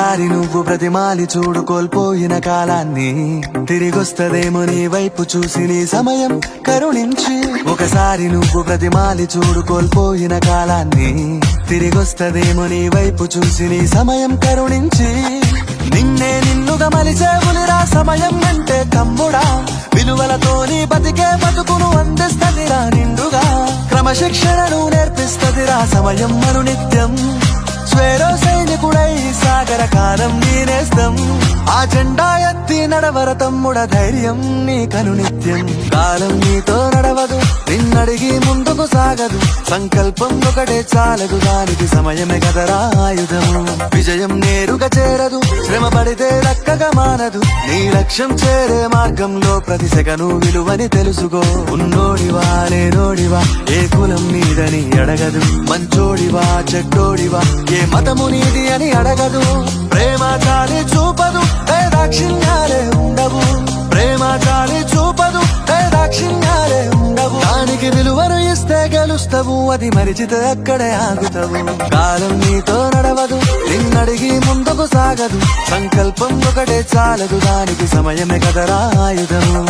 ఒకసారి నువ్వు ప్రతిమాలి చూడు కోల్పోయిన కాలాన్ని, తిరిగొస్తదేమో నీ వైపు చూసి నీ సమయం కరుణించి. ఒకసారి నువ్వు ప్రతిమాలి చూడు కోల్పోయిన కాలాన్ని, తిరిగొస్తదేమో నీ వైపు చూసి నీ సమయం కరుణించి. నిన్నే నిన్నుగా మలిచేవులిరా సమయం అంటే తమ్ముడా, విలువలతో నీ బతికే బతుకును అందిస్తదిరా నిండుగా. క్రమశిక్షణను నేర్పిస్తదిరా సమయం మను నిత్యం. స్వేరో సైనికుడై సాగర కాలం నీనేస్తం, ఆ జెండా ఎత్తి నడవర తమ్ముడ ధైర్యం నీకను నిత్యం. కాలం నీతో నడవదు, నిన్నడిగి ముందుకు సాగదు, సంకల్పం ఒకటే చాలదు, దానికి సమయమే కదరా ఆయుధము. విజయం నేరుగా చేరదు, శ్రమ పడితే దక్కగా మానదు, నీ లక్ష్యం చేరే మార్గంలో ప్రతి సెకను విలువని తెలుసుకో. ఉన్నోడివా లేనోడివా ఏ కులం నీదని అడగదు, మంచోడివా చెడ్డోడివా ఏ మతము నీది అని అడగదు. ప్రేమ చాలి చూపదు దాక్షిణ్యాలే ఉండవు, ప్రేమ చాలి చూపదు దాక్షిణ్యాలే ఉండవు. దానికి విలువను ఇస్తే గెలుస్తావు, అది మరిచితే అక్కడే ఆగుతావు. కాలం నీతో నడవదు, నిన్నడిగి ముందుకు సాగదు, సంకల్పం ఒకటే చాలదు, దానికి సమయమే కదరా ఆయుధము.